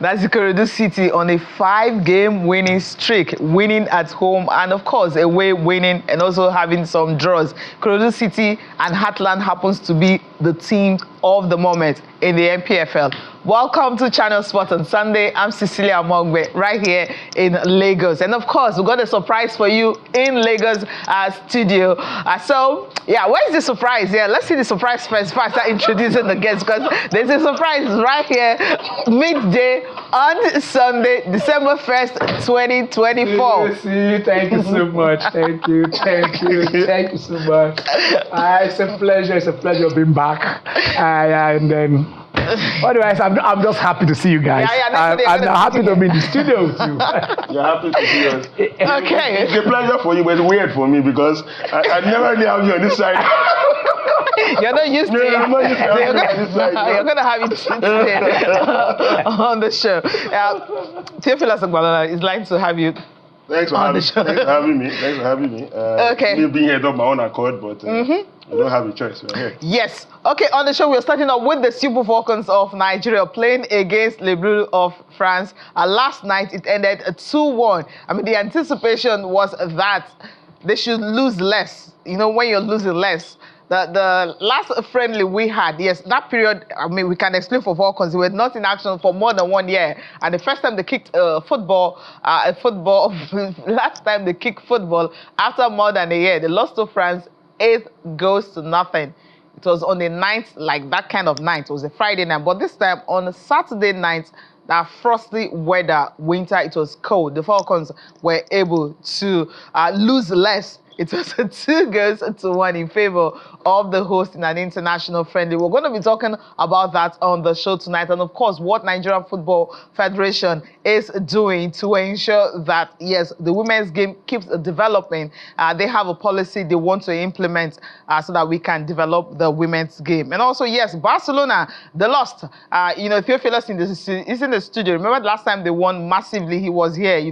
That's Ikorodu City on a 5-game winning streak, winning at home and of course away winning and also having some draws. Ikorodu City and Heartland happens to be the team of the moment in the NPFL. Welcome to Channel Sport on Sunday. I'm Cecilia Mogbe right here in Lagos. And of course, we've got a surprise for you in Lagos studio. So, where's the surprise? Yeah, let's see the surprise first before I start introducing the guests, because there's a surprise right here, midday on Sunday, December 1st, 2024. See, thank you so much. Thank you so much. It's a pleasure being back. And then, otherwise, I'm just happy to see you guys. I'm happy to be in the studio with you. You're happy to see us. Okay. It's a pleasure for you, but it's weird for me because I never really have you on this side. You're not used to it. I'm not used to You're going to have it today on the show. Theophilus Agbalala is like to have you. Thanks for having me. Okay. Me being here on my own accord, but I don't have a choice. We're here. Yes. Okay, on the show, we're starting off with the Super Falcons of Nigeria playing against Le Bleu of France. Last night, it ended 2-1. I mean, the anticipation was that they should lose less. You know, when you're losing less. The last friendly we had, yes, that period, I mean, we can explain for Falcons, they were not in action for more than 1 year. And the first time they kicked last time they kicked football, after more than a year, they lost to France 8-0. It was on the 9th, like that kind of night. It was a Friday night. But this time, on a Saturday night, that frosty weather, winter, it was cold. The Falcons were able to lose less. It was 2-1 in favor of the host in an international friendly. We're going to be talking about that on the show tonight. And of course, what Nigerian Football Federation is doing to ensure that, yes, the women's game keeps developing. They have a policy they want to implement so that we can develop the women's game. And also, yes, Barcelona, they lost. Theophilus is in the studio. Remember the last time they won massively, he was here,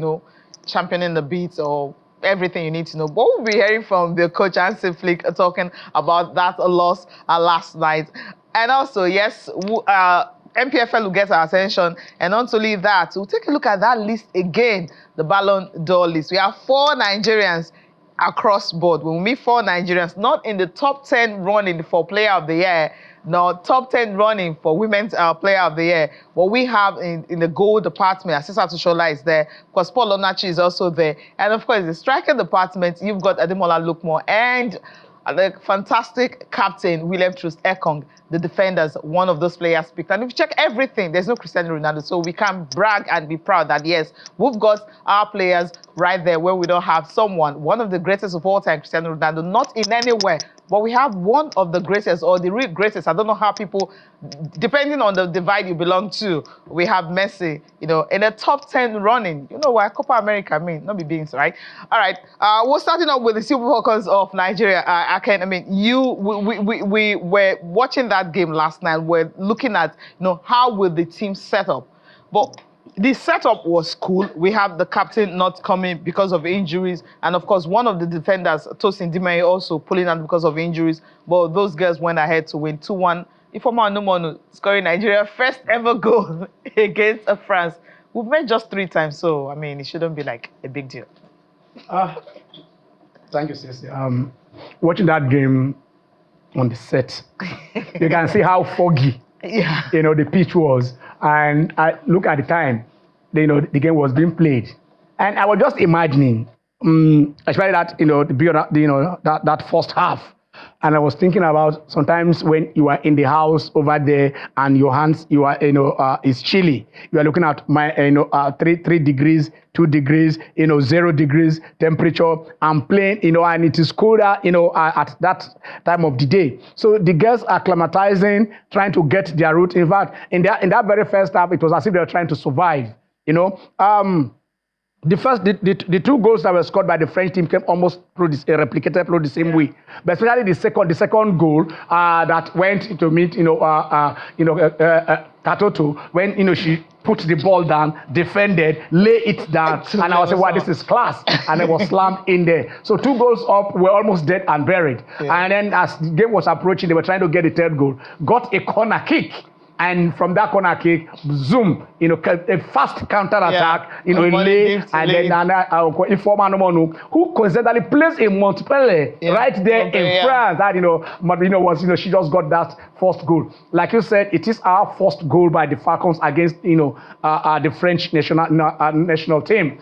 championing the beats or everything you need to know. But we'll be hearing from the coach, Hansi Flick, talking about that loss last night. And also, yes, NPFL will get our attention. And not only that, we'll take a look at that list again, the Ballon d'Or list. We have 4 Nigerians across board. When we meet 4 Nigerians, not in the top 10 running for Player of the Year, no, top 10 running for Women's Player of the Year. What we have in the goal department, Asisa Tushola is there. Of course, Paul Onachi is also there. And of course, the striker department, you've got Ademola Lukman and the fantastic captain, William Troost Ekong, the defenders, one of those players picked. And if you check everything, there's no Cristiano Ronaldo. So we can brag and be proud that, yes, we've got our players right there where we don't have someone, one of the greatest of all time, Cristiano Ronaldo, not in anywhere. But we have one of the greatest, or the real greatest. I don't know how people, depending on the divide you belong to, we have Messi, in the top 10 running. You know why? Copa America, not be beings, right? All right. We're starting off with the Super Falcons of Nigeria. We were watching that game last night. We're looking at, how will the team set up. But the setup was cool. We have the captain not coming because of injuries. And of course, one of the defenders, Tosin Dimeye, also pulling out because of injuries. But those girls went ahead to win 2-1. Ifeoma Onumonu scoring Nigeria's first ever goal against France. We've met just 3 times, so, it shouldn't be like a big deal. Thank you, Ceci. Watching that game on the set, you can see how foggy the pitch was. And I look at the time, the game was being played. And I was just imagining, especially that, that first half. And I was thinking about sometimes when you are in the house over there and your hands, it's chilly. You are looking at 3 degrees, 2 degrees, 0 degrees temperature. I'm playing, and it is colder, at that time of the day. So the girls are acclimatizing, trying to get their route. In fact, in that very first half, it was as if they were trying to survive. The 2 goals that were scored by the French team came almost replicated through the same way. But especially the second goal that went to meet Katoto when she put the ball down, defended, lay it down, and I was saying, wow, this is class, and it was slammed in there. So 2 goals up were almost dead and buried. And then as the game was approaching, they were trying to get the 3rd goal. Got a corner kick And from that corner kick, zoom, a fast counter attack, lay, and then Informer who coincidentally plays in Montpellier right there in France. That was she just got that first goal. Like you said, it is our first goal by the Falcons against the French national team.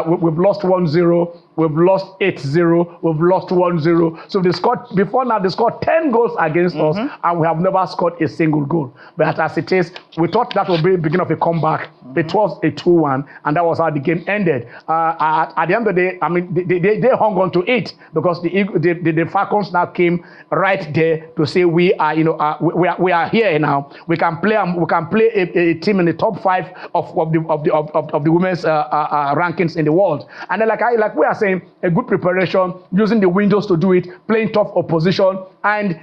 We've lost 1-0. We've lost 8-0. We've lost 1-0. So they scored 10 goals against us, and we have never scored a single goal. But as it is, we thought that would be the beginning of a comeback. It was a 2-1, and that was how the game ended. At the end of the day, I mean, they hung on to it because the Falcons now came right there to say we are here now. We can play a team in the top 5 of the women's rankings in the world. And then like we are saying, a good preparation, using the windows to do it, playing tough opposition, and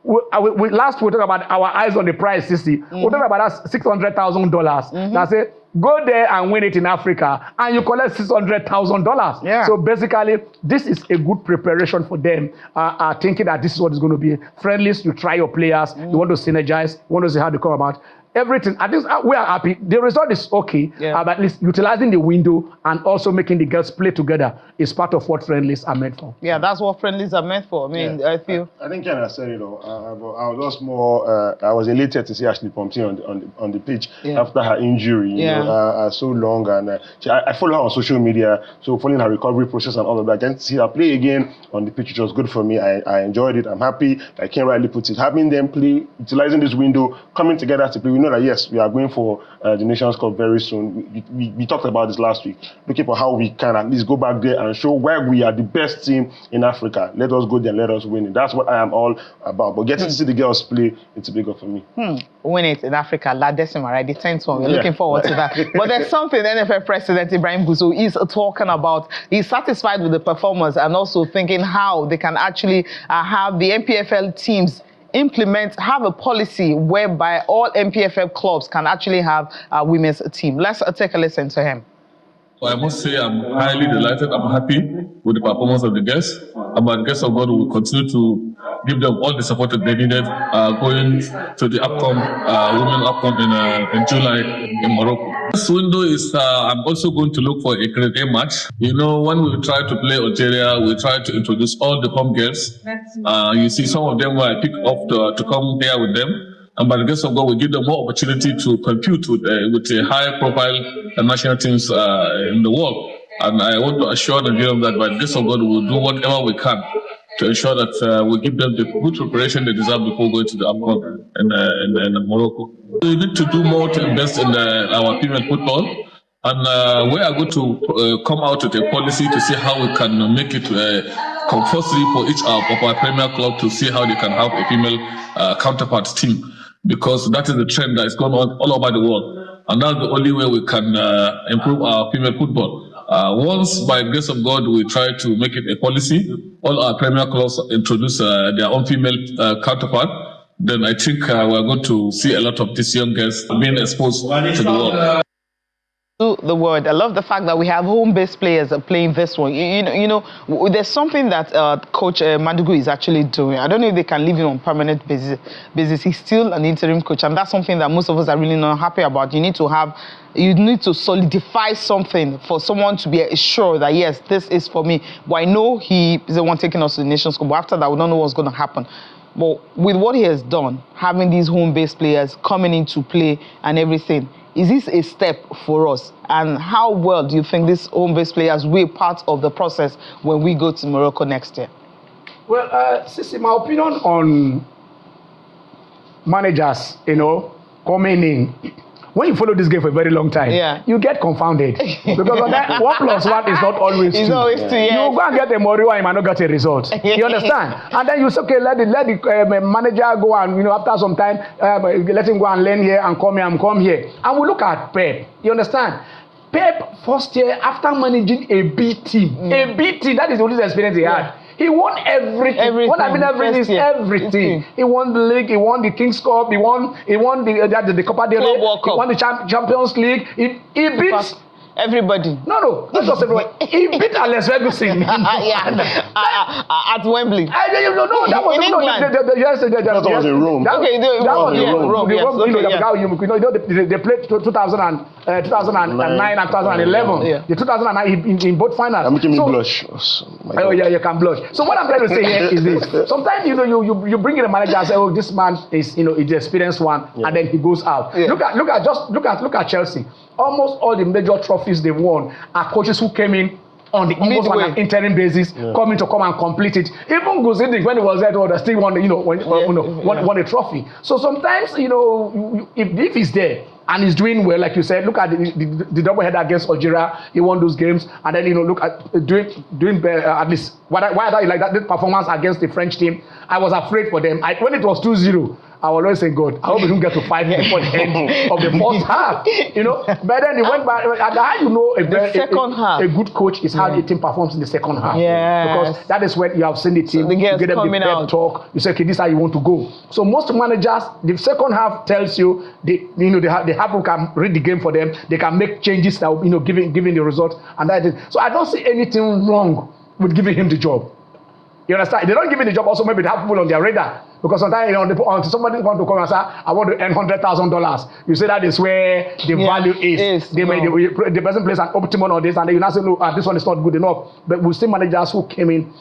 we talked about our eyes on the prize, Sissy. We talked about that $600,000. That's it. Go there and win it in Africa, and you collect $600,000. Yeah. So basically, this is a good preparation for them, thinking that this is what is going to be. Friendlies, you try your players, you want to synergize, you want to see how they come about. Everything. At least we are happy. The result is okay. But at least utilizing the window and also making the girls play together is part of what friendlies are meant for. Yeah, that's what friendlies are meant for. I mean, I feel. I think Ken has said it all. I was just more. I was elated to see Ashley Pompey on the pitch after her injury. So long, and I follow her on social media. So following her recovery process and all of that, getting to see her play again on the pitch, which was good for me. I enjoyed it. I'm happy. Like Ken rightly puts it, having them play, utilizing this window, coming together to play. We know that yes, we are going for the Nations Cup very soon. We talked about this last week, looking for how we can at least go back there and show why we are the best team in Africa. Let us go there and let us win it. That's what I am all about. But getting to see the girls play, it's bigger for me. Win it in Africa, La Decima, right? The 10th one. We're looking forward to that. But there's something NFL President Ibrahim Buzo is talking about. He's satisfied with the performance and also thinking how they can actually have the NPFL teams have a policy whereby all NPFL clubs can actually have a women's team. Let's take a listen to him. So I must say I'm highly delighted. I'm happy with the performance of the guests. By the grace of God, we will continue to give them all the support that they needed going to the women AFCON in July in Morocco. This window is, I'm also going to look for a grade A match. When we try to play Algeria, we try to introduce all the home girls. You see some of them where I pick up to come here with them. And by the grace of God, we give them more opportunity to compete with a high-profile national teams in the world. And I want to assure them that by the grace of God, we will do whatever we can to ensure that we give them the good preparation they deserve before going to the AFCON in Morocco. We need to do more to invest in our female football. And we are going to come out with a policy to see how we can make it compulsory for each of our premier club to see how they can have a female counterpart team. Because that is the trend that is going on all over the world. And that's the only way we can improve our female football. Once, by the grace of God, we try to make it a policy, all our premier clubs introduce their own female counterpart, then I think we're going to see a lot of these young girls being exposed to the world. The word. I love the fact that we have home-based players playing this one. There's something that Coach Madugu is actually doing. I don't know if they can leave him on permanent basis. He's still an interim coach, and that's something that most of us are really not happy about. You need to solidify something for someone to be sure that yes, this is for me. But I know he is the one taking us to the Nations Cup. But after that, we don't know what's going to happen. But with what he has done, having these home-based players coming into play and everything, is this a step for us? And how well do you think these home-based players will be part of the process when we go to Morocco next year? Well, Sissy, my opinion on managers, coming in, when you follow this game for a very long time, you get confounded. Because on that 1 + 1 is not always 2. It's always 2, yes. You go and get a Moriwa and you might not get a result. You understand? And then you say, okay, let the manager go and, after some time, let him go and learn here and come here. And we look at Pep. You understand? Pep, first year, after managing a B team, that is the only experience he had. He won everything. Everything. He won the league. He won the King's Cup. He won the Copa del Rey. He won the Champions League. He beat Everybody. No, not just everyone. He beat Alex Ferguson. At Wembley. No, that was in England. That was in Rome. That was in Rome. They played 2009 and 2011. Yeah. The 2009 in both finals. You're making me blush. Oh yeah, you can blush. So what I'm trying to say here is this: sometimes you bring in a manager and say, oh, this man is is the experienced one, and then he goes out. Yeah. Look at Chelsea. Almost all the major trophies they won are coaches who came in on an interim basis, coming to come and complete it. Even Guzidin, when he was there, they still won won a trophy. So sometimes if he's there and he's doing well, like you said, look at the double header against Algeria. He won those games, and then look at doing at least why I like that performance against the French team. I was afraid for them. When it was 2-0. I was always saying, God, I hope we don't get to 5 before the end of the first half. But then he went back. How a good coach is how the team performs in the second half. Yes. Because that is when you have seen the team, you get them the pep talk. You say, okay, this is how you want to go. So most managers, the second half tells you they have who can read the game for them. They can make changes that giving the result, and that is. So I don't see anything wrong with giving him the job. You understand? If they don't give him the job, also maybe they have people on their radar. Because sometimes somebody want to come and say, I want to earn $100,000. You say that is where the value is. The person plays an optimum on this, and then you now say, no, this one is not good enough. But we see managers who came in,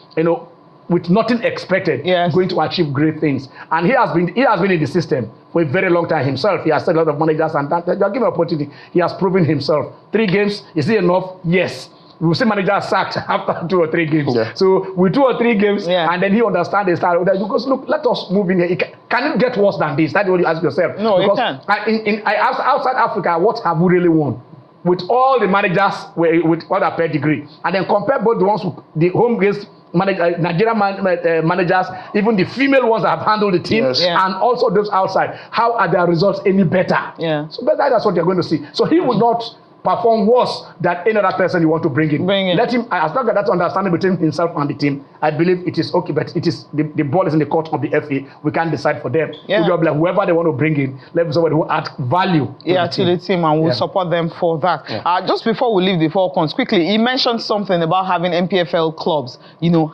with nothing expected, going to achieve great things. And he has been in the system for a very long time himself. He has said a lot of managers, and they are given opportunity. He has proven himself. 3 games, is it enough? Yes. We will see managers sacked after 2 or 3 games. Yeah. So with 2 or 3 games, and then he understands the style. Because look, let us move in here. Can it get worse than this? That's what you ask yourself. No, because it can. Outside Africa, what have we really won? With all the managers with all their pedigree, and then compare both the ones with the home-based Nigerian managers, even the female ones that have handled the team, and also those outside. How are their results any better? Yeah. So that's what you're going to see. So he will not perform worse than any other person you want to bring in. Let him, as long as that's understanding between himself and the team, I believe it is okay, but it is the ball is in the court of the FA. We can't decide for them. Like whoever they want to bring in, let somebody who adds value to the team, and we'll support them for that. Just before we leave the Falcons, quickly, he mentioned something about having NPFL clubs,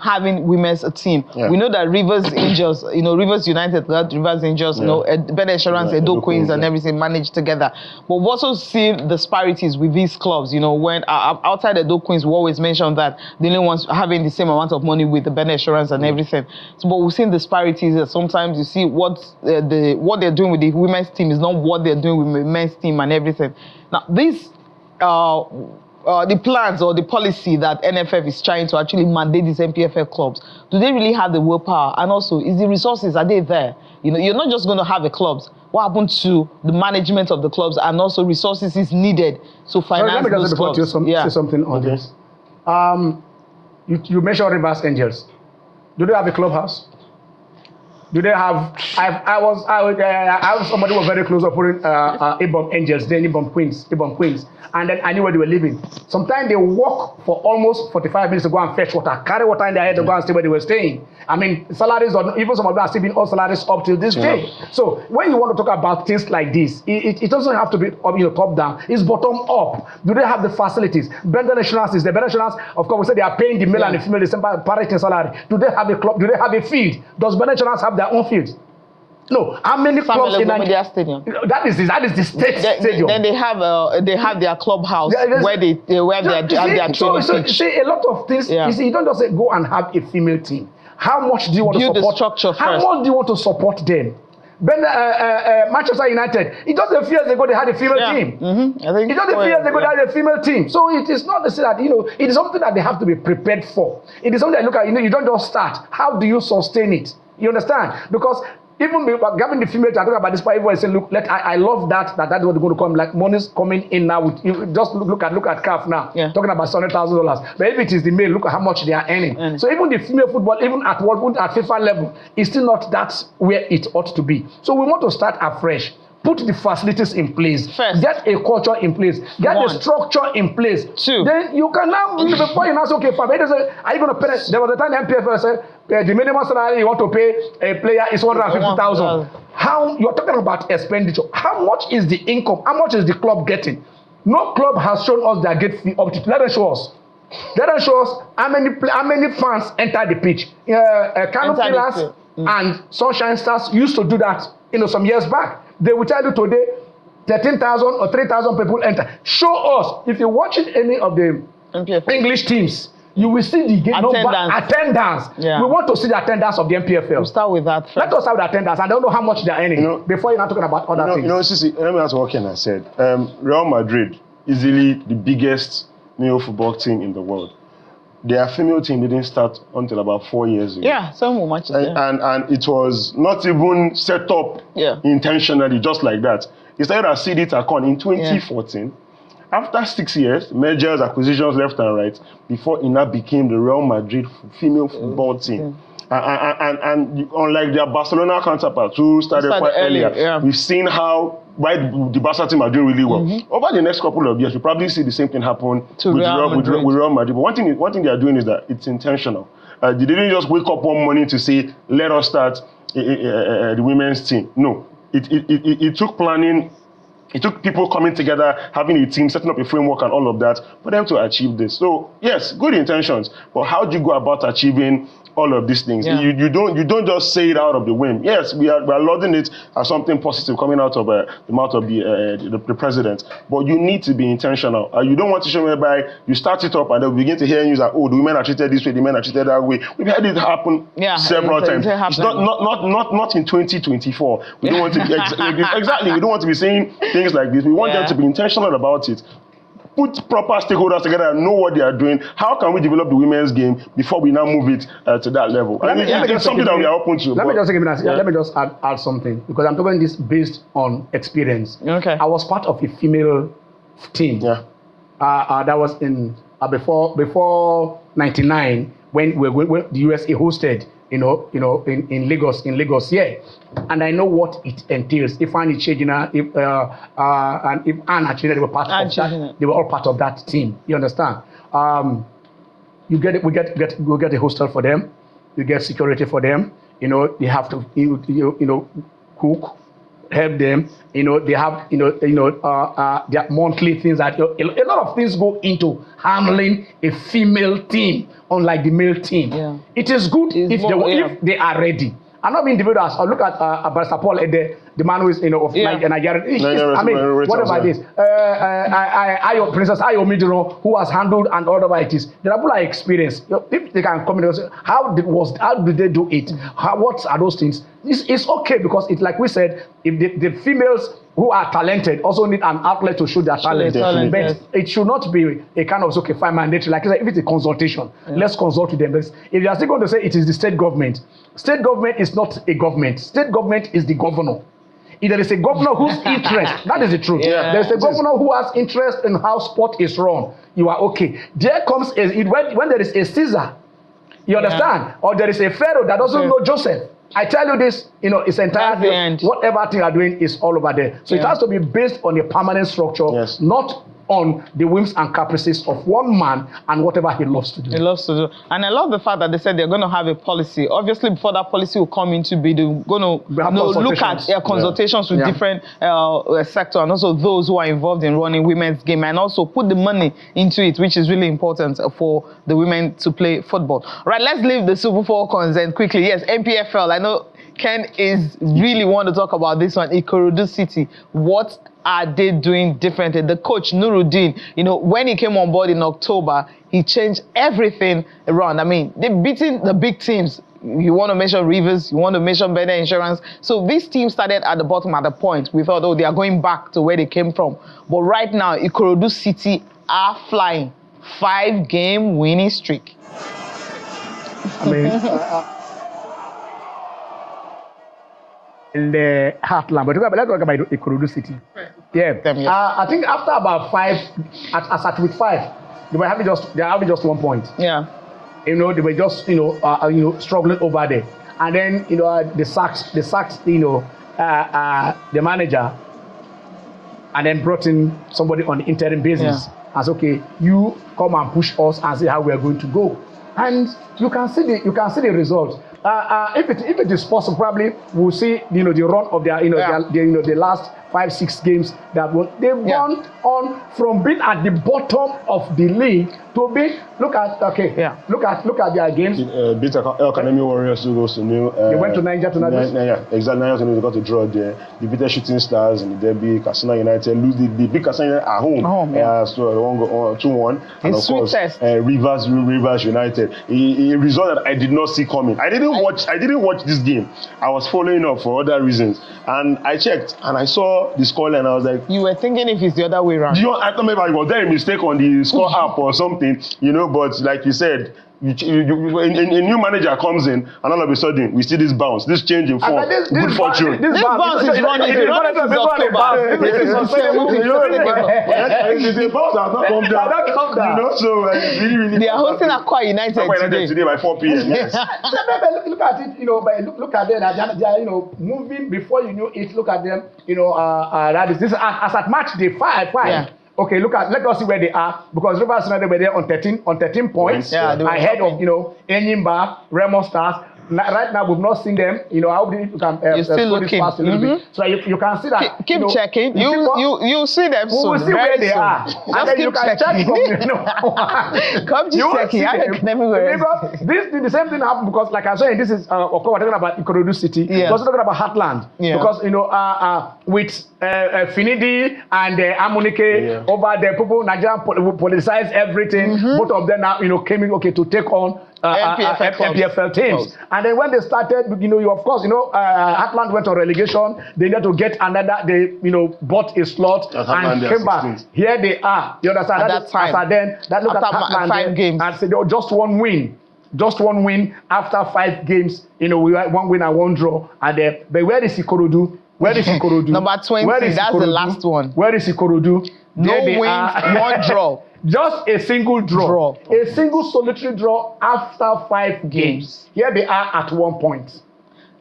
having women's team. We know that Rivers Angels, Rivers United, Rivers Angels, Better Insurance, Edo Queens, and everything managed together. But we also see disparities with these clubs, when outside the Edo Queens, we always mention that the only ones having the same amount of money with the Better Insurance and everything. So, but we've seen disparities that sometimes you see what they're doing with the women's team is not what they're doing with the men's team and everything. Now, these the plans or the policy that NFF is trying to actually mandate these NPFL clubs, do they really have the willpower? And also, is the resources, are they there? You're not just going to have the clubs. What happened to the management of the clubs, and also resources is needed to finance those clubs? Say something on this. You mentioned Rivers Angels. Do they have a clubhouse? Do they have? I was somebody who was very close to putting Ibom Angels, then Ibom Queens, and then I knew where they were living. Sometimes they walk for almost 45 minutes to go and fetch water, carry water in their head to go and stay where they were staying. I mean, salaries, or even some of them are still being all salaries up till this day. So when you want to talk about things like this, it doesn't have to be top down. It's bottom up. Do they have the facilities? Better Insurance is the Better Insurance. Of course, we say they are paying the male and the female the same parity salary. Do they have a club? Do they have a field? Does Better Insurance have their own fields? No. How many clubs in Nigeria? Stadium. That is the state stadium. Then they have their clubhouse where they have their training. So see, a lot of things. You see, you don't just say go and have a female team. How much do you want to support? Build the structure first. How much do you want to support them? When Manchester United, it just a few years ago they had a female team. I think it just a few years ago they had a female team. So it is not to say that it is something that they have to be prepared for. It is something that look at. You don't just start. How do you sustain it? You understand? Because even having the female talk about this, people say, look, I love that's what they're going to come. Like money's coming in now. Just look at CAF now, talking about $100,000. But if it is the male, look at how much they are earning. So even the female football, even at FIFA level, is still not that where it ought to be. So we want to start afresh. Put the facilities in place. First. Get a culture in place. Get the structure in place. 2. Then you can now, before you now say, okay, fine. Are you going to pay? There was a time the NPFL said, the minimum salary you want to pay a player is $150,000. How you're talking about expenditure? How much is the income? How much is the club getting? No club has shown us their gate fee up to. Let them show us. Let them show us how many fans enter the pitch. Kano Pillars and Sunshine Stars used to do that, some years back. They will tell you today, 13,000 or 3,000 people enter. Show us. If you're watching any of the NPFL English teams, you will see the attendance. Yeah. We want to see the attendance of the NPFL. We'll start with that first. Let us have the attendance. I don't know how much they're earning before you're not talking about other things. Sisi, let me ask what Ken has said. Real Madrid, easily the biggest male football team in the world. Their female team didn't start until about 4 years ago. Yeah, some more matches. And it was not even set up intentionally, just like that. It started as CD Takon in 2014. After 6 years, mergers, acquisitions left and right, before it now became the Real Madrid female football team. And unlike their Barcelona counterparts who started quite earlier, we've seen how the Barca team are doing really well. Over the next couple of years, we'll probably see the same thing happen with Real Madrid. But one thing they are doing is that it's intentional. They didn't just wake up one morning to say, let us start the women's team. No, it took planning. It took people coming together, having a team, setting up a framework and all of that for them to achieve this. So yes, good intentions, but how do you go about achieving all of these things? You don't just say it out of the whim. Yes, we are lauding it as something positive coming out of the mouth of the president, but you need to be intentional. You don't want to show whereby you start it up and then we begin to hear news that, oh, the women are treated this way, the men are treated that way. We've had it happen several times. It's not in 2024. We don't want to be exactly. We don't want to be saying things like this. We want them to be intentional about it. Put proper stakeholders together and know what they are doing. How can we develop the women's game before we now move it to that level? It's something that we are open to. Let me just add something, because I'm talking this based on experience. Okay. I was part of a female team. Yeah. That was in before '99 when the USA hosted. In Lagos, and I know what it entails. If Annie Chejina, and if Anna Chejina, they were part of that. They were all part of that team. You understand? We get a hostel for them. You get security for them. They have to cook, help them. They have their monthly things that a lot of things go into handling a female team, unlike the male team. Yeah. It is good if they are ready. I'm not being individuals. I look at Barca Paul, the man who is of Nigeria. I mean, whatever it is. Princess Ayo Midiro, who has handled and whatever it is. The people are experienced. If they can come in and say, how did they do it? What are those things? It's okay, because it's like we said, if the females who are talented also need an outlet to show their talent. But it should not be a kind of fine mandatory. Like if it's a consultation, let's consult with them. But if you are still going to say it is the state government is not a government. State government is the governor. If there is a governor whose interest, that is the truth. Yeah. There is a governor who has interest in how sport is run. You are okay. There comes when there is a Caesar, you understand, or there is a Pharaoh that doesn't know Joseph. I tell you this, it's entirely whatever thing you are doing is all over there. So it has to be based on a permanent structure, not on the whims and caprices of one man and whatever he loves to do. And I love the fact that they said they're going to have a policy. Obviously, before that policy will come into being, they're going to look at consultations with different sectors, and also those who are involved in running women's game, and also put the money into it, which is really important for the women to play football. Right, let's leave the Super Falcons and quickly. Yes, NPFL. I know Ken is really want to talk about this one. Ikorodu City. What are they doing differently? The coach, Nuruddin, when he came on board in October, he changed everything around. I mean, they're beating the big teams. You want to mention Rivers, you want to mention Better Insurance. So this team started at the bottom at the point. We thought, they are going back to where they came from. But right now, Ikorodu City are flying. 5-game winning streak. I mean, in the heartland, but let's talk about Ikorodu City. Yeah, I think after about 5, at week 5, they were having just 1 point. Yeah, they were just struggling over there, and then they sacked the manager, and then brought in somebody on the interim basis. As okay, you come and push us and see how we are going to go, and you can see the results. If it is possible, probably we'll see the run of their the last 5-6 games that won. They've gone on from being at the bottom of the league to be look at their games. Beat El Academy Warriors 2-0. They went to Niger to Niger. Yeah, exactly. Niger they got to draw there. They beat the Shooting Stars in the derby. Katsina United lose. They beat Katsina United at home. So they won 2-1. And of course, Rivers United. A result that I did not see coming. I didn't watch this game. I was following up for other reasons, and I checked and I saw the scoreline. I was like, you were thinking if it's the other way around. I thought maybe was there a mistake on the score app or something, but like you said, a new manager comes in and all of a sudden we see this bounce, this change in form, good fortune. This bounce is running since October. The bounce has not come down. So really they are hosting Akwa United today by 4 p.m. Yes. Look at it, look at them. They are moving before you know it. Look at them, this is as at match day 5. Yeah. Okay, let us see where they are, because Rivers United were there on 13 points ahead of Enyimba, Remo Stars. Right now, we've not seen them. I hope you can you're still looking fast a little bit, so you can see that. Keep checking. You see them soon. We'll see where they are. Just keep checking. Come just checking. The same thing happened because, like I said, this is of course we're talking about Ikorodu City. We're also talking about Heartland because with Finidi and Amunike over there, people Nigerian politicize everything. Both of them now came in to take on NPFL teams. And then when they started, Heartland went on relegation. They needed to get another. They bought a slot and came back. Here they are. You understand? At that time. Look at Heartland 5 games. And said, just one win. Just one win after 5 games. We had 1 win and 1 draw. And but where is Ikorodu? Where is Ikorodu? Number 20. That's the last one. Where is Ikorodu? No wins, 1 draw. Just a single draw. A single solitary draw after 5 games. Here they are at 1 point.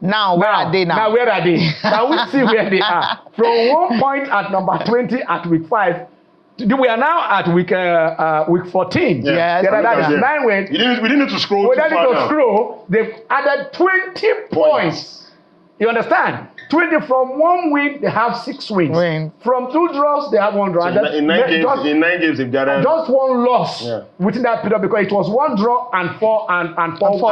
Now, where are they now? Now, where are they? Can we see where they are? From 1 point at number 20 at week 5, we are now at week 14. Yes. That is 9 wins. We didn't need to scroll. We didn't need to scroll. They've added 20 points. You understand? 20 from 1 win, they have 6 wins. From 2 draws, they have 1 draw. So in 9 games, they've gathered just 1 loss within that period because it was 1 draw and 4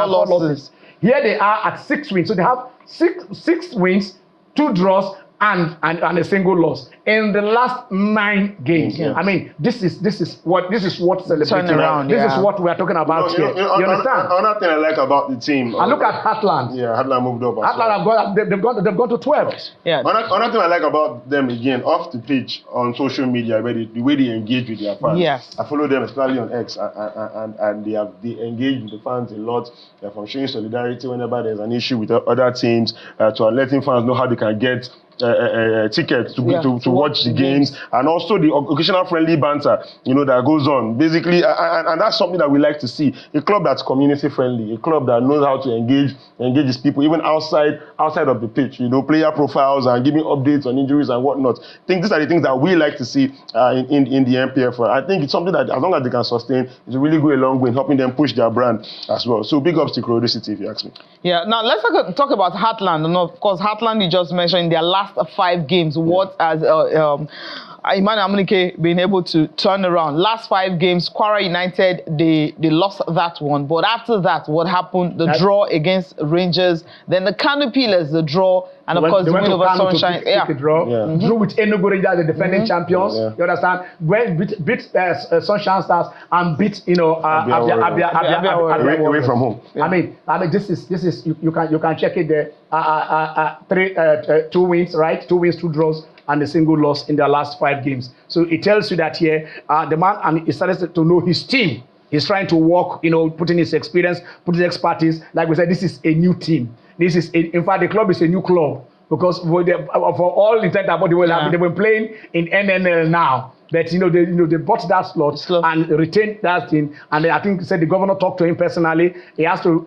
losses. Here they are at 6 wins, so they have 6 wins, 2 draws, and a single loss in the last 9 games. I mean, this is what celebrating. This is what we are talking about here. You understand? Another thing I like about the team. And look at Heartland. Yeah, Heartland moved up. Heartland they've gone to 12. Yeah. Another thing I like about them again off the pitch on social media, the way they engage with their fans. Yes. I follow them especially on X, and they engage with the fans a lot. They're from showing solidarity whenever there's an issue with other teams, to letting fans know how they can get tickets to watch the games, and also the occasional friendly banter that goes on basically, and that's something that we like to see. A club that's community friendly, a club that knows how to engage its people even outside of the pitch, player profiles and giving updates on injuries and whatnot. I think these are the things that we like to see in the NPFL. I think it's something that as long as they can sustain, it will really go a long way in helping them push their brand as well. So big ups to Ikorodu City, if you ask me. Yeah, now let's talk about Heartland. And of course, Heartland, you just mentioned their last 5 games. What has Emmanuel Amunike been able to turn around? Last 5 games, Kwara United, they lost that one. But after that, what happened? The draw against Rangers, then the Kano Pillars, the draw, and of course the win over Sunshine. Drew with Enugu Rangers, the defending champions. You understand? Beat Sunshine Stars and beat Abia away from home. I mean this is you can check it there. 2 wins, right? 2 wins, 2 draws, and a single loss in their last 5 games. So it tells you that here, the man, and he started to know his team. He's trying to work, put in his experience, put his expertise. Like we said, this is a new team. In fact, the club is a new club because for all intent about they've been playing in NNL now. But they bought that slot and retained that thing. And I think said the governor talked to him personally. He has to,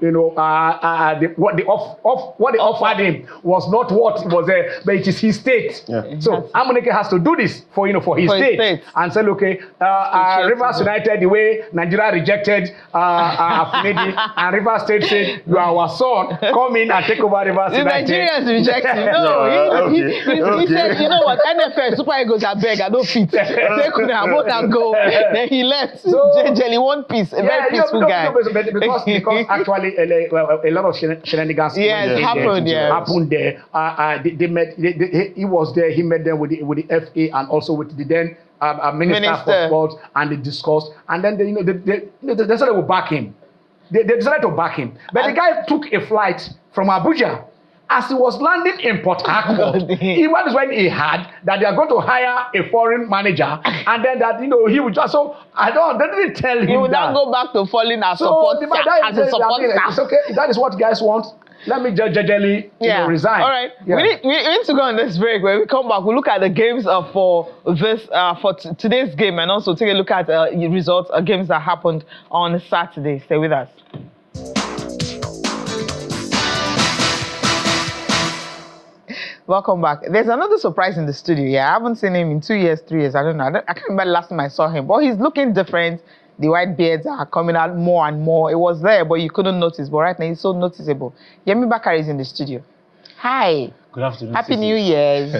what they offered him was not what was there, but it is his state. Yeah. So Amuneke has to do this for his state. And said, okay, Rivers United, the way Nigeria rejected Afunedi, and Rivers State said, you are our son, come in and take over Rivers United. The Nigerians rejected him. No, he said, you know what, NFL, Super Eagles are beg, I don't fit. They couldn't have both and go. Then he left. So, Jelly one piece, a very peaceful guy. Because actually a lot of shenanigans happened there. They met. He was there. He met them with the FA and also with the then Minister for Sports, and they discussed. And then they decided to back him. They decided to back him, but the guy took a flight from Abuja. As he was landing in Port Harcourt, even when he had that they are going to hire a foreign manager, and then that he would just they didn't tell him. He would not go back to falling as support as a supporter. It's okay. That is what guys want. Let me judicially resign. All right. Yeah. We need to go on this break. When we come back, we'll look at the games for today's game, and also take a look at results games that happened on Saturday. Stay with us. Welcome back. There's another surprise in the studio. Yeah, I haven't seen him in 2 years, 3 years. I don't know. I can't remember the last time I saw him. But he's looking different. The white beards are coming out more and more. It was there, but you couldn't notice. But right now, he's so noticeable. Yemi Bakari is in the studio. Hi. Good afternoon. Happy New Year's.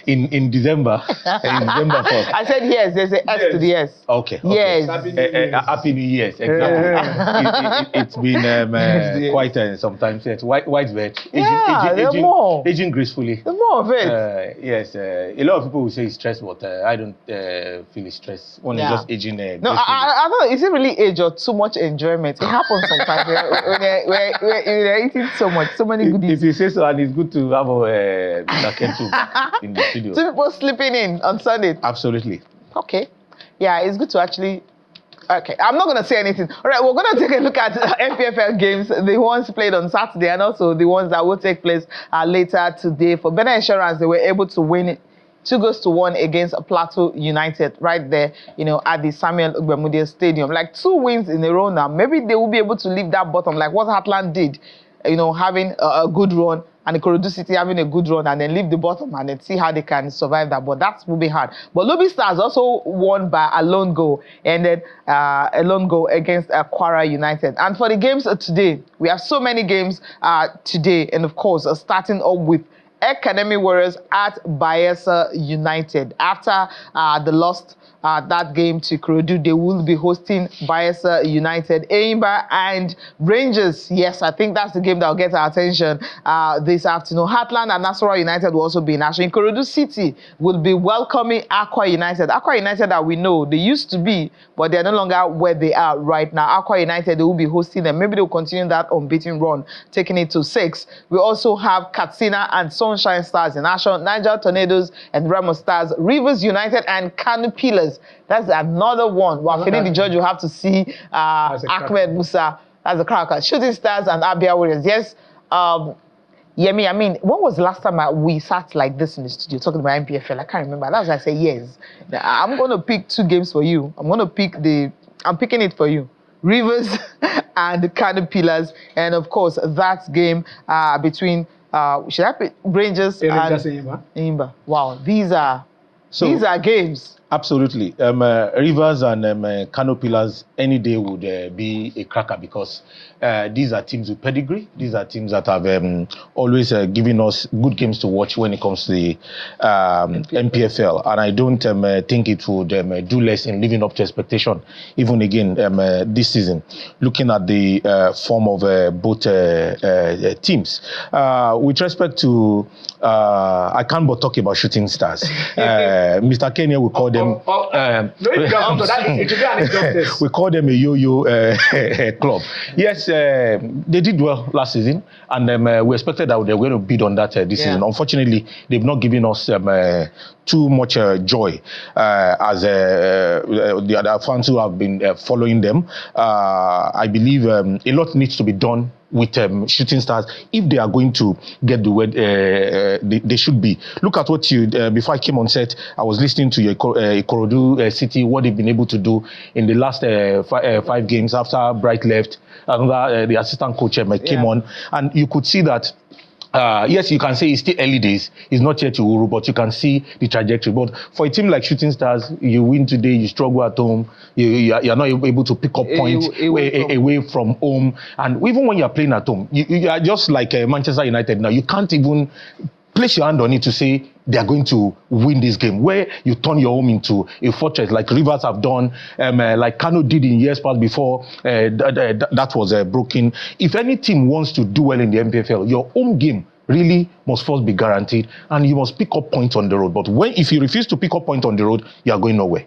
in December. In December 1st. I said yes. There's an S to the S. Okay. Yes. Happy New Year's. Exactly. It's been quite sometimes. Yes. White beard. Aging gracefully. The more of it. Yes. A lot of people will say it's stress, but I don't feel it's stress. One is just aging. No, I don't know. Is it really age or too much enjoyment? It happens sometimes when you're eating so much, so many goodies. If you say so, and it's good to have in the studio. 2 people sleeping in on Sunday. Absolutely. Okay. Yeah, it's good to actually. Okay, I'm not going to say anything. All right, we're going to take a look at NPFL games, the ones played on Saturday and also the ones that will take place later today. For Better Insurance, they were able to win it 2-1 against Plateau United right there, at the Samuel Ugbemudia Stadium. Like 2 wins in a row now. Maybe they will be able to leave that bottom like what Heartland did, having a good run, and Ikorodu City having a good run, and then leave the bottom and then see how they can survive that. But that will be hard. But Lobby Stars also won by a lone goal, and then a lone goal against Kwara United. And for the games today, we have so many games today, and of course, starting up with Academy Warriors at Bayelsa United. After the loss that game to Ikorodu, they will be hosting Bayelsa United. Eimba and Rangers, yes, I think that's the game that will get our attention this afternoon. Heartland and Nasarawa United will also be in action. Ikorodu City will be welcoming Aqua United. Aqua United that we know, they used to be, but they're no longer where they are right now. Aqua United, they will be hosting them. Maybe they'll continue that unbeaten run, taking it to 6. We also have Katsina and Sunshine Stars in action, Niger Tornadoes and Remo Stars, Rivers United and Kano Pillars. That's another one. Well, the judge will have to see Ahmed Musa. That's the cracker. Shooting Stars and Abia Warriors. Yes. Yemi, I mean, when was the last time we sat like this in the studio talking about NPFL? I can't remember. That's why I say yes. I'm going to pick 2 games for you. I'm picking it for you. Rivers and the Kano Pillars. And of course, that game between should I pick Rangers and Eimba? Wow, these are games. Absolutely. Rivers and Kano Pillars any day would be a cracker because these are teams with pedigree. These are teams that have always given us good games to watch when it comes to the NPFL. And I don't think it would do less in living up to expectation, even again this season, looking at the form of both teams. With respect to, I can't but talk about Shooting Stars. Mr. Kenya will call them. We call them a yo-yo club. Yes, they did well last season, and we expected that they were going to bid on that this season. Unfortunately, they've not given us too much joy as the other fans who have been following them. I believe a lot needs to be done with Shooting Stars if they are going to get the way they should be. Look at what you, before I came on set, I was listening to your Ikorodu City, what they've been able to do in the last 5 games after Bright left, another the assistant coach came on, and you could see that yes, you can say it's still early days. It's not yet Uhuru, but you can see the trajectory. But for a team like Shooting Stars, you win today, you struggle at home, you're not able to pick up points away from home. And even when you're playing at home, you are just like Manchester United now. You can't even place your hand on it to say they are going to win this game, where you turn your home into a fortress like Rivers have done, like Kano did in years past before that was broken. If any team wants to do well in the NPFL, your home game really must first be guaranteed, and you must pick up points on the road. But if you refuse to pick up points on the road, you are going nowhere.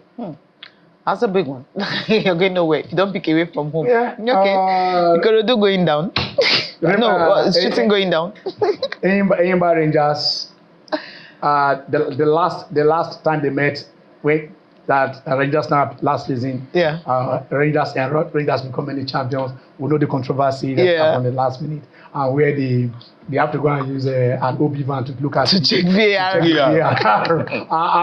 That's a big one. You're going nowhere. If you don't pick away from home. Yeah. Okay. Ikorodu going down. No, Shooting going down. Enyimba Rangers, the last time they met, that Rangers now last season, Rangers become many champions. We know the controversy that happened in the last minute, and where they have to go and use an OB van to look at to check VAR.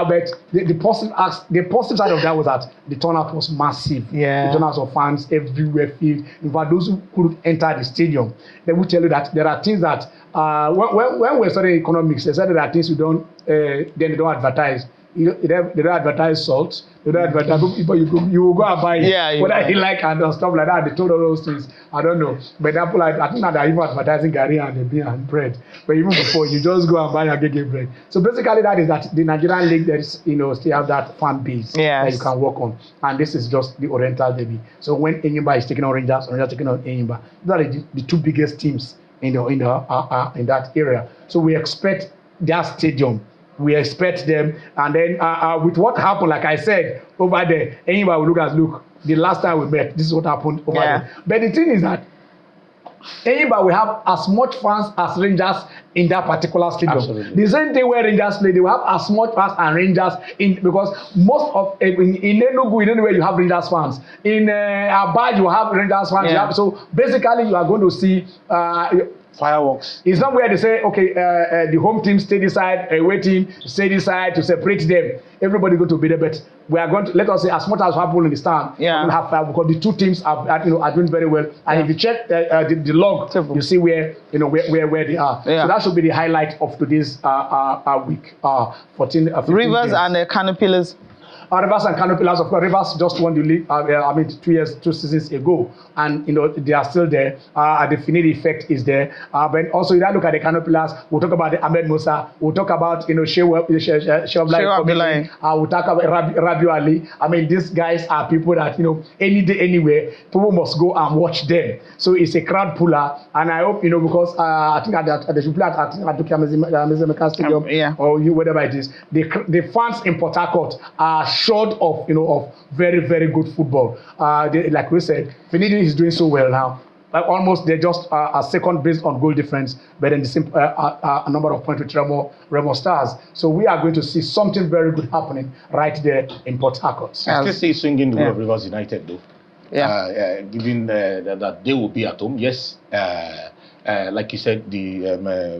But the positive side of that was that the turnout was massive. The turnout of fans everywhere. In fact, those who couldn't enter the stadium, they will tell you that there are things that when we're studying economics, they said there are things then they don't advertise. They don't advertise salt. They don't advertise, but you will go and buy it. Whether you like and stuff like that. They told all those things. I don't know. But I think that they're even advertising gari and beer and bread. But even before, you just go and buy a gege bread. So basically, that is that the Nigerian league, there is, still have that fan base that you can work on. And this is just the Oriental Derby. So when Enyimba is taking on Rangers taking on Enyimba, those are the 2 biggest teams in that area. So we expect their stadium. We expect them, and then with what happened, like I said, over there, anybody will look, the last time we met, this is what happened over there. But the thing is that anybody will have as much fans as Rangers in that particular stadium. Absolutely. The same thing where Rangers play, they will have as much fans and Rangers because most of in Enugu, in anywhere you have Rangers fans. In Abad, you have Rangers fans. So basically, you are going to see fireworks. It's not where they say, okay, the home team stay this side, away team stay this side to separate them. Everybody going to be there, but we are going to, let us say, as much as people in the stand, we will have fire because the 2 teams are doing very well. And if you check the log, you see where they are. So that should be the highlight of today's week. 14. Rivers and Kano Pillars. Rivers and Kano Pillars, of course, Rivers just won the league, 2 seasons ago. And, they are still there. The Finidi effect is there. But also, if I look at the Kano Pillars, we'll talk about the Ahmed Musa. We'll talk about, Shehu Abdullahi. We'll talk about Rabiu Ali. I mean, these guys are people that, any day, anywhere, people must go and watch them. So it's a crowd puller. And I hope, because I think they should play at Amazemeka Stadium or whatever it is. The fans in Port Harcourt are short of very, very good football. Like we said, Finidi is doing so well now. Almost they're just a second based on goal difference, but then the same a number of points with Remo Stars. So we are going to see something very good happening right there in Port Harcourt. I still say swinging the way of Rivers United though. Given that they will be at home, yes. Like you said, the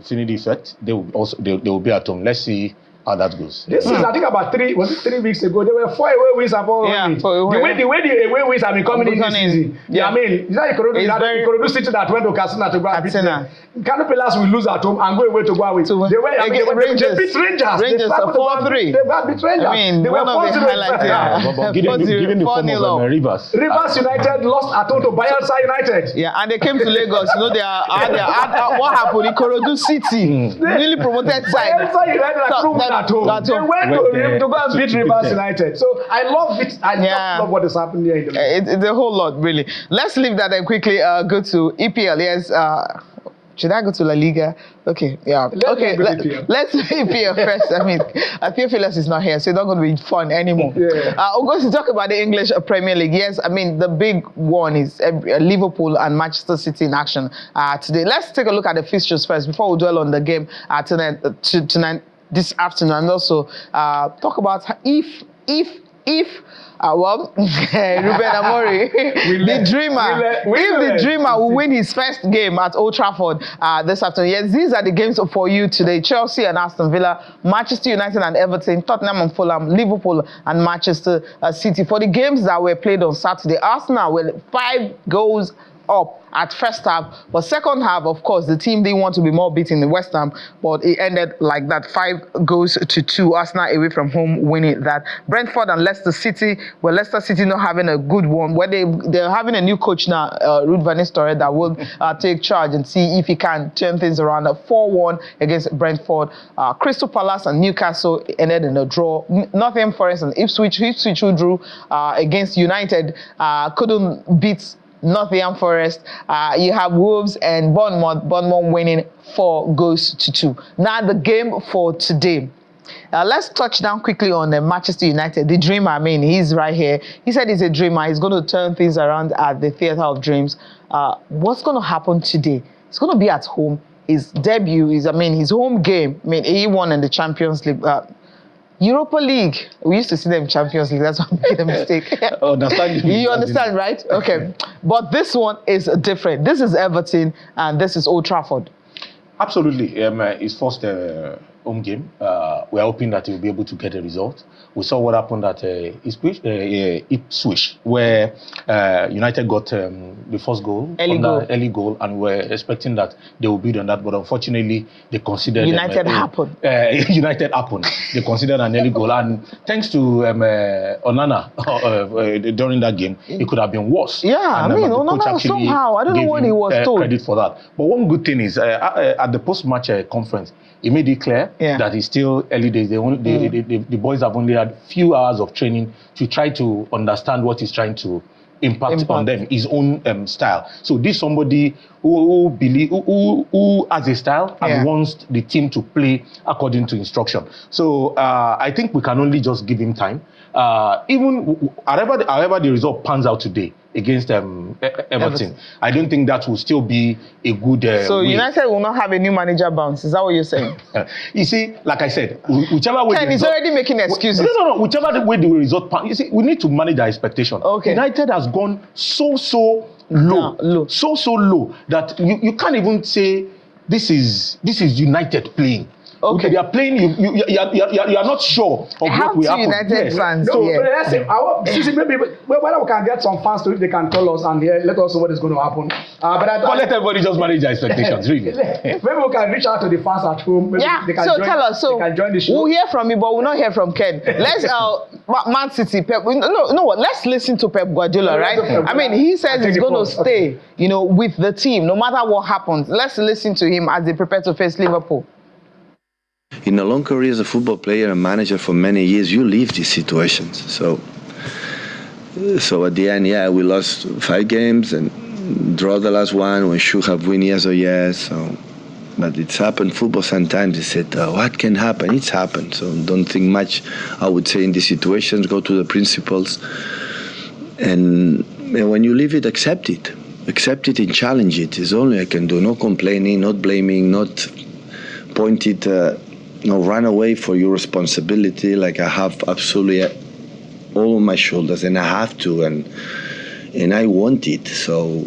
Finidi effect, they will be at home. Let's see how that goes. This is, I think, about 3 weeks ago. There were 4 away wins and 4 away wins. The way the away wins have been coming in this season. I mean, it's like Ikorodu City that went to Katsina to go and beat them. Kano Pillars will lose at home and go away to go away. They beat Rangers. Rangers 4-3. They beat Rangers. I mean, they one of the highlights given the form of Rivers. Rivers United lost at home to Bayelsa United. And they came to Lagos. They are what happened? Ikorodu City, really promoted side. Bayelsa United at home. They went to go and beat Rivers United. So I love it. I just love what is happening here in the league. It's a whole lot, really. Let's leave that and quickly go to EPL. Yes. Should I go to La Liga? Okay, let's do EPL first. I mean, PFLS is not here, so it's not going to be fun anymore. We're going to talk about the English Premier League. Yes, I mean, the big one is Liverpool and Manchester City in action today. Let's take a look at the fixtures first before we dwell on the game tonight, this afternoon, and also talk about if if Ruben Amorim, the dreamer, if the dreamer will win his first game at Old Trafford this afternoon. Yes, these are the games for you today. Chelsea and Aston Villa, Manchester United and Everton, Tottenham and Fulham, Liverpool and Manchester City. For the games that were played on Saturday, Arsenal were 5 goals up at first half, but second half, of course, the team didn't want to be more beaten in West Ham, but it ended like that, 5 goals to 2. Arsenal away from home winning that. Brentford and Leicester City, well, Leicester City not having a good one, where they're having a new coach now, Ruud van Nistelrooy, that will take charge and see if he can turn things around. 4-1 against Brentford. Crystal Palace and Newcastle ended in a draw. Nottingham Forest and Ipswich who drew against United, couldn't beat Nottingham Forest. You have Wolves and Bournemouth winning 4 goals to 2. Now the game for today. Let's touch down quickly on Manchester United. The dreamer, I mean, he's right here. He said he's a dreamer. He's going to turn things around at the Theatre of Dreams. What's going to happen today? It's going to be at home. His debut is, his home game. He won in the Champions League. Europa League. We used to see them Champions League. That's why I made a mistake. You understand, right? Okay. But this one is different. This is Everton and this is Old Trafford. Absolutely. His first home game. We're hoping that he'll be able to get a result. We saw what happened at Ipswich, where United got the first goal, early goal, and we're expecting that they will build on that. But unfortunately, they considered United happened. They considered an early goal, and thanks to Onana during that game, it could have been worse. Yeah, and, Onana somehow, I don't know what he was told. Credit for that. But one good thing is at the post-match conference, he made it clear that it's still early days. The boys have only had few hours of training to try to understand what he's trying to impact on them, his own style. So this somebody who has a style and wants the team to play according to instruction. So I think we can only just give him time. Even however the result pans out today against Everton, I don't think that will still be a good So win. United will not have a new manager bounce. Is that what you're saying? You see, like I said, whichever way... Ken is already making excuses. No. Whichever way the result... You see, we need to manage our expectation. Okay. United has gone so low. So low that you can't even say this is United playing. Okay, they are playing. You are not sure of what we have. United fans. No, let's say maybe whether we can get some fans to it, they can tell us and let us know what is going to happen. But let everybody just manage their expectations, really. Maybe we can reach out to the fans at home. Maybe they can tell us. So they can join the show. We'll hear from you, but we'll not hear from Ken. Let's Man City. Pep. No, what? Let's listen to Pep Guardiola, right? He says he's going to stay, with the team no matter what happens. Let's listen to him as they prepare to face Liverpool. In a long career as a football player and manager for many years, you live these situations. So at the end, we lost 5 games and draw the last one. We should have win yes or yes. So, but it's happened. Football sometimes. They said, what can happen? It's happened. So don't think much. I would say in these situations, go to the principles. And when you live it, accept it. Accept it and challenge it. It's all I can do. No complaining, not blaming, not point it. Run away for your responsibility like I have absolutely all on my shoulders, and I have to, and I want it. So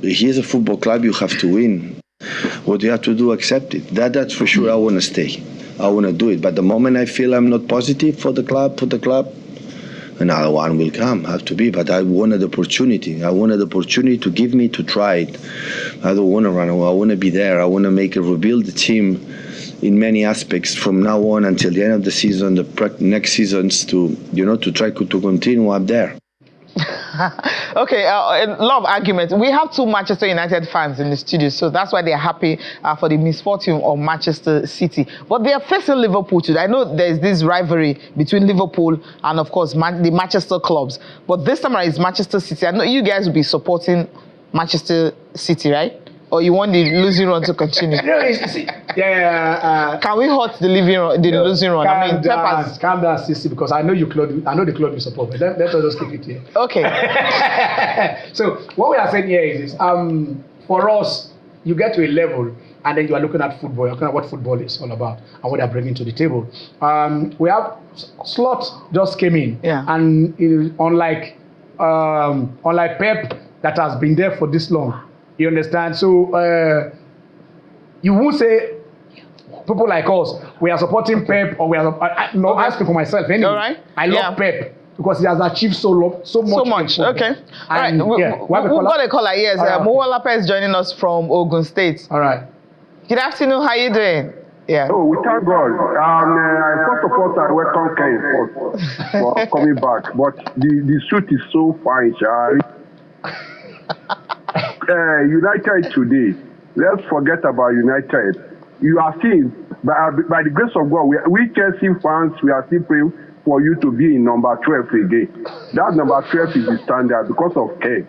here's a football club, you have to win. What you have to do, accept it. That's for sure. I want to stay. I want to do it. But the moment I feel I'm not positive for the club, another one will come, have to be. But I wanted the opportunity. I wanted the opportunity to give me to try it. I don't want to run away. I want to be there. I want to rebuild the team in many aspects from now on until the end of the season, the next seasons to try to continue up there. Okay, a lot of arguments. We have 2 Manchester United fans in the studio, so that's why they're happy for the misfortune of Manchester City. But they are facing Liverpool today. I know there's this rivalry between Liverpool and, of course, the Manchester clubs. But this time around, it's Manchester City. I know you guys will be supporting Manchester City, right? Or you want the losing run to continue? Can we halt the losing run? Calm down, Sissy, because I know the club you support, but let us just keep it here. Okay. So what we are saying here is for us, you get to a level and then you are looking at football. You're looking at what football is all about and what they're bringing to the table. We have Slot just came in, and unlike Pep that has been there for this long, you understand. So you won't say people like us we are supporting Pep or we are. I speak for myself anyway. All right. I love Pep. Because he has achieved so much. Okay. All right. We've got a caller. Yes. Muwalape is joining us from Ogun State. All right. Good afternoon. How are you doing? Yeah. Oh, we thank God. First of all, I welcome Ken for coming back. But the suit is so fine, Shari. United today. Let's forget about United. You are seeing, by the grace of God, we Chelsea fans, we are still praying for you to be in number 12 again. That number 12 is the standard because of Ken.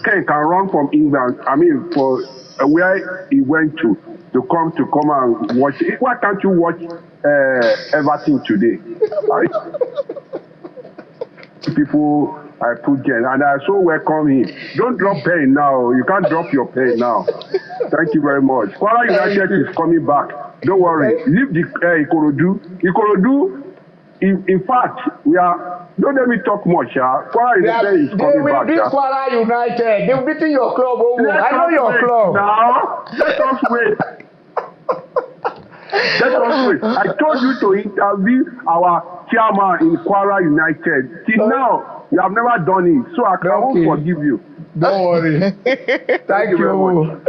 Ken can run from England, for where he went to come and watch. Why can't you watch Everton today? Right? People I put Ken, and I so welcome him. Don't drop pen now. You can't drop your pen now. Thank you very much. Kwara United is coming back. Don't worry. Leave the Ikorodu. Ikorodu. In fact, don't let me talk much. Kwara United is coming back. They will beat Kwara United. They've beaten your club. I know your club. Now, let us wait. I told you to interview our chairman in Kwara United. Till now, you have never done it. So I won't forgive you. Don't worry. Thank you.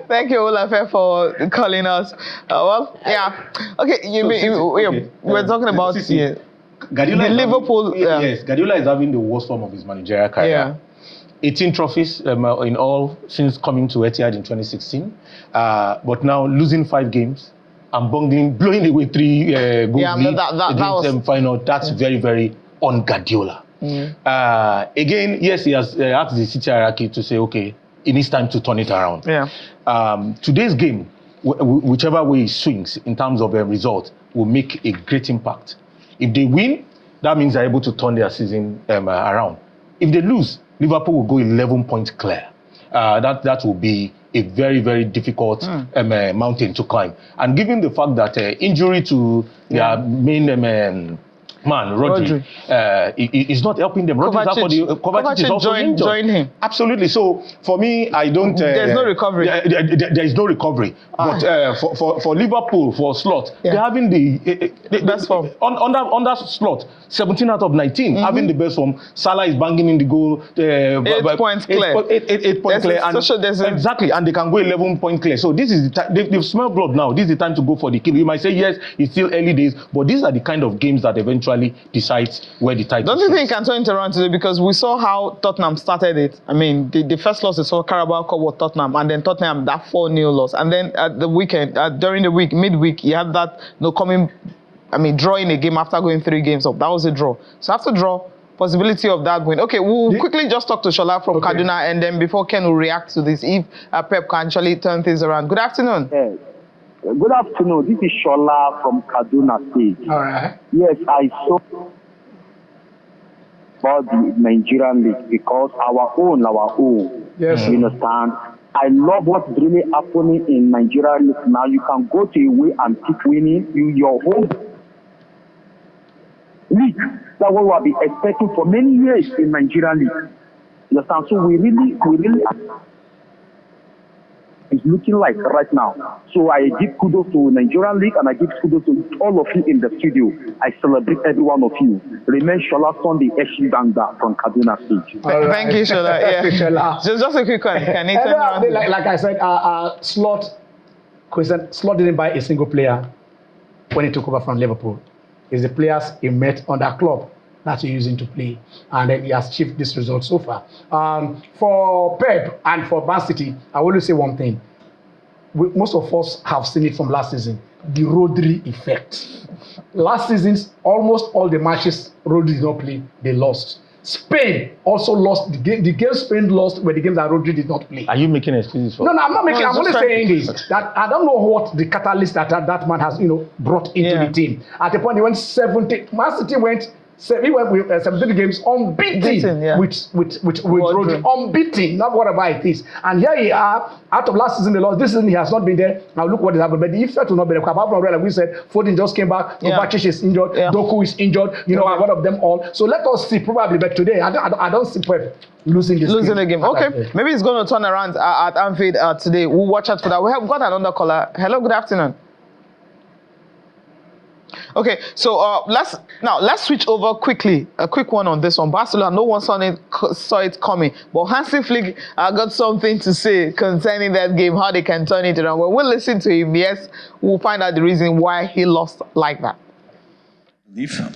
Thank you, Olafe, for calling us. Okay, we're talking about Guardiola Liverpool. Yes, Guardiola is having the worst form of his managerial career. Yeah. 18 trophies in all since coming to Etihad in 2016. But now losing 5 games and blowing away 3 goals against final. That's very, very on Guardiola. Again, yes, he has asked the City hierarchy to say, okay, it needs time to turn it around. Today's game, whichever way it swings in terms of result, will make a great impact. If they win, that means they're able to turn their season around. If they lose, Liverpool will go 11 points clear. That will be a very, very difficult mountain to climb. And given the fact that injury to their main man, Rodri, is not helping them. Kovacic is also injured. Join him. Absolutely. So for me, I don't. There's no recovery. There is no recovery. But for Liverpool, for Slot, they're having the best form. Under Slot, 17 out of 19, having the best form. Salah is banging in the goal. 8 points clear. 8 points clear. Exactly, and they can go 11 points clear. So this is they've smelled blood now. This is the time to go for the kill. You might say yes, it's still early days, but these are the kind of games that eventually decides where the title. Don't you think you can turn it around today? Because we saw how Tottenham started it. I mean, the first loss they saw Carabao Cup was Tottenham, and then Tottenham that 4-0 loss, and then at the weekend, during the week, midweek, you had that drawing a game after going 3 games up. That was a draw. So after draw, possibility of that win. Okay, we'll quickly just talk to Shola from Kaduna, and then before Ken will react to this, if Pep can actually turn things around. Good afternoon. Yes. Good afternoon. This is Shola from Kaduna State. All right. Yes, I saw about the Nigerian league because our own. Yes. You understand? I love what's really happening in Nigeria league now. You can go to away and keep winning in your home league. That's what we have been expecting for many years in Nigerian league. You understand? So we really it's looking like right now. So I give kudos to Nigerian League and I give kudos to all of you in the studio. I celebrate every one of you. Remain Shola Sunday Eshi Danga from Kaduna State. Thank you, Shola. Yeah. Just a quick one. Can you turn around? Like I said, Slot didn't buy a single player when he took over from Liverpool. It's the players he met on that club that he's using to play, and then he has achieved this result so far. For Pep and for Man City, I want to say one thing. Most of us have seen it from last season, the Rodri effect. Last season, almost all the matches Rodri did not play, they lost. Spain also lost the game. The game Spain lost were the games that Rodri did not play. Are you making excuses for? No, I'm not making. I'm only saying this. That I don't know what the catalyst that man has, brought into the team. At the point he went 70. Man City went He went with 17 games unbeaten with Rodri. Unbeaten, not whatever it is. And here he are, out of last season they lost. This season he has not been there. Now look what is happening. But the effect will not be there. Apart from like we said, Foden just came back. Kovacic is injured. Doku is injured. You know, one of them all. So let us see. Probably, but today I don't see Pep losing the game. Okay, maybe it's going to turn around at Anfield today. We'll watch out for that. We have got another caller. Hello, good afternoon. Okay, so let's switch over quickly. A quick one on this one. Barcelona, no one saw it coming, but Hansi Flick got something to say concerning that game, how they can turn it around. When we listen to him, yes, we'll find out the reason why he lost like that.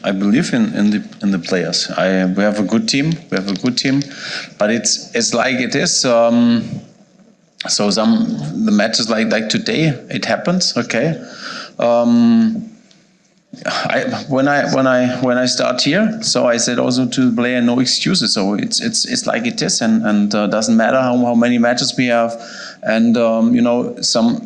I believe in the players. We have a good team. But it's like it is. So the matches like today, it happens. Okay. When I start here, so I said also to the player, no excuses. So it's like it is, and doesn't matter how many matches we have, and you know, some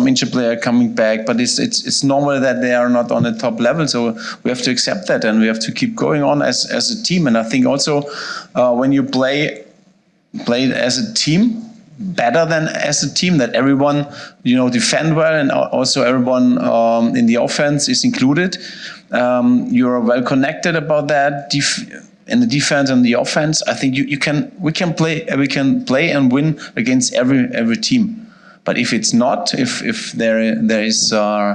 injured player coming back, but it's normal that they are not on the top level. So we have to accept that, and we have to keep going on as a team. And I think also when you play as a team, better than as a team, that everyone, you know, defend well, and also everyone in the offense is included. You're well connected about that in the defense and the offense. I think we can play and win against every team. But if it's not, if there is some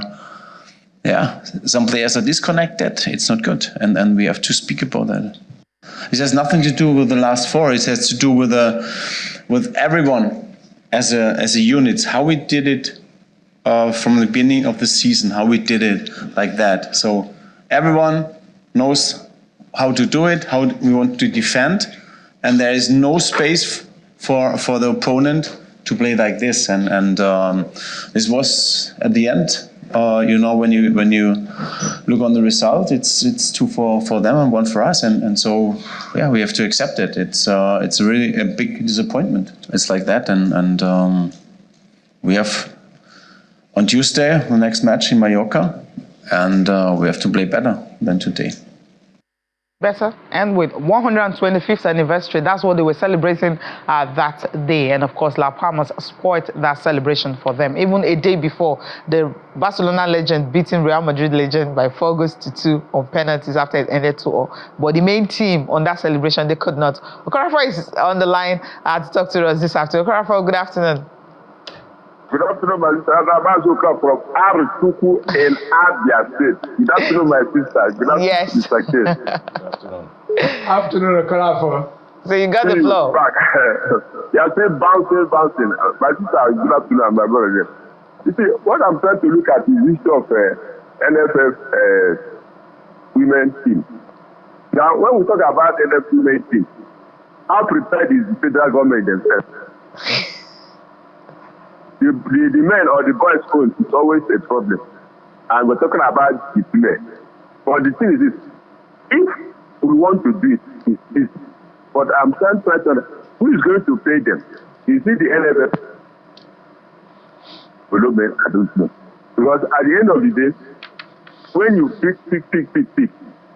players are disconnected, it's not good, and we have to speak about that. It has nothing to do with the last four. It has to do with everyone as a unit, how we did it from the beginning of the season, how we did it like that. So everyone knows how to do it, how we want to defend, and there is no space for the opponent to play like this. And this was at the end. You know, when you look on the result, it's 2 for them and 1 for us, and so we have to accept it. It's really a big disappointment. It's like that, and we have on Tuesday the next match in Mallorca, and we have to play better than today. Better, and with 125th anniversary, that's what they were celebrating that day. And of course, La Palmas spoiled that celebration for them. Even a day before, the Barcelona legend beating Real Madrid legend by 4 goals to 2 on penalties after it ended 2-0. But the main team on that celebration, they could not. Okorafor is on the line to talk to us this afternoon. Okorafor, good afternoon. Good afternoon, my sister. Abazoka from Arutuku in Abia State. Good afternoon, my sister. Good afternoon, yes. Mr. K. Afternoon, Okorafor. So you got the floor. You are saying bouncing. My sister, good afternoon, my brother. You see, what I'm trying to look at is the issue of NFF women's team. Now, when we talk about NFF women's team, how prepared is the federal government themselves? The men or the boys' phone is always a problem. And we're talking about the men. But the thing is this, if we want to do it, it's this. But I'm trying to understand, who is going to pay them? Is it the NFF? Well, men, I don't know. Because at the end of the day, when you pick,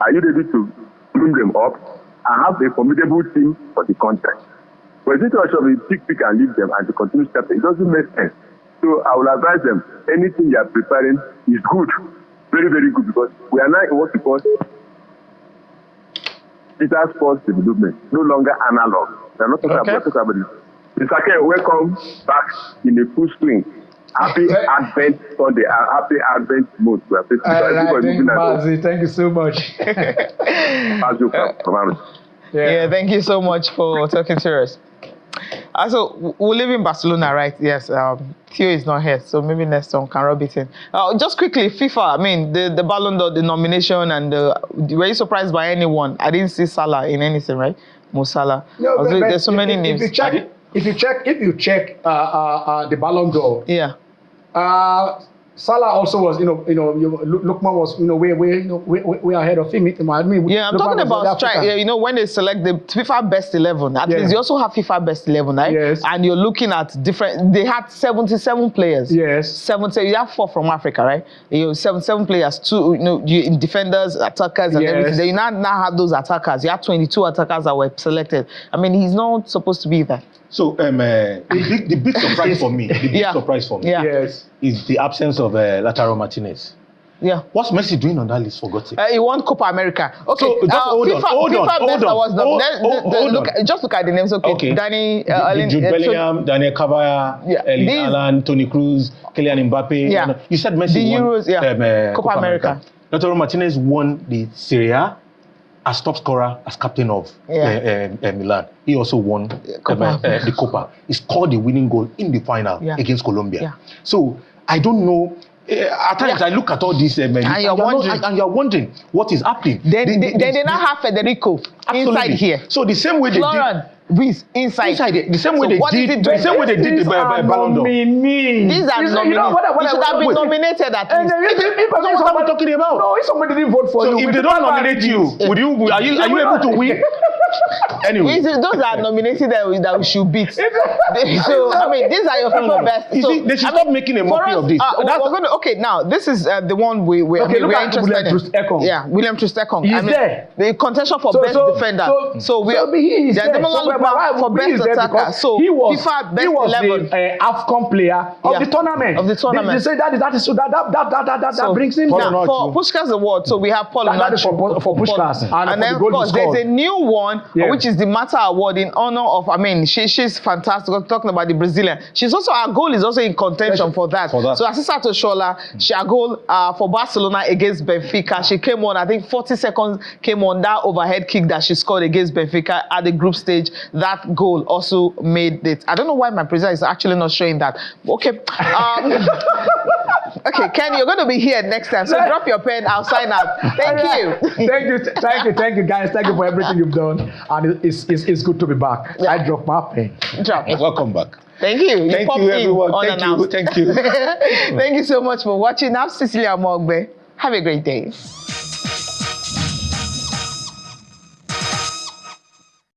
are you ready to bring them up and have a formidable team for the contract? But the situation is pick and leave them and to continue stepping. It doesn't make sense. So I will advise them, anything you are preparing is good. Very, very good, because we are now in what we call digital sports development, no longer analog. We are not talking about it. Mr. K, welcome back in a full swing. Happy Advent Sunday, happy Advent month. Thank you so much. Yeah, thank you so much for talking to us. Also, we live in Barcelona, right? Yes. Theo is not here, so maybe next time can rub it in. Just quickly, FIFA. I mean, the Ballon d'Or, the nomination, and were you surprised by anyone? I didn't see Salah in anything, right? Mo Salah. No, there's so many names. If you check the Ballon d'Or, Salah also was, Lukman was, way ahead of him. I mean, yeah, I'm talking about strike. Yeah, when they select the FIFA best 11, at least you also have FIFA best 11, right? Yes. And you're looking at different. They had 77 players. Yes. 70. You have 4 from Africa, right? 77 players, 2, defenders, attackers, and everything. Then you now have those attackers. You have 22 attackers that were selected. I mean, he's not supposed to be there. So the big surprise for me, Yes. is the absence of Lautaro Martinez. Yeah. What's Messi doing on that list, for God's sake? He won Copa America. Okay. So, hold on. Just look at the names. Okay. Danny, Jude Bellingham, Daniel Cavalla, Erling Haaland, Toni Kroos, Kylian Mbappe. Yeah. You said Messi the won Euros, Copa America. Lautaro Martinez won the Serie A as top scorer, as captain of Milan. He also won the Copa. He scored the winning goal in the final against Colombia. Yeah. So I don't know. At times I look at all these and you're wondering what is happening. They now have Federico inside here. So the same way they did. With inside it. The same way they did the Ballon d'Or. These are nominees. You should have been nominated at least. That's what I'm talking about. No, if somebody didn't vote for you, if they don't nominate you, are you able to win? Anyway, those are nominated that we should beat. So I mean, these are your people best. You see, they should stop making a mockery of this. Now this is the one we're interested in. Yeah, William Troost-Ekong. He's there. The contention for best defender. So he is there. For best attacker. So he was FIFA best 11. The AFCON player of the tournament. They say that brings him down. For Puskás Award, so we have Paul Onuachu for Puskás. And then of course there's a new one, which is the Mata Award in honor of. I mean, she's fantastic. I'm talking about the Brazilian. Our goal is also in contention for that. So Asisa Toshola, her goal for Barcelona against Benfica. She came on, I think 40 seconds came on that overhead kick that she scored against Benfica at the group stage. That goal also made it. I don't know why my presenter is actually not showing that. Okay. Okay, Ken, you're going to be here next time. So drop your pen. I'll sign out. Thank you. Thank you, guys. Thank you for everything you've done. And it's good to be back. Yeah. I dropped my pen. Welcome back. Thank you. Thank you, everyone. Thank you. Thank you so much for watching. I'm Cecilia Mogbe. Have a great day.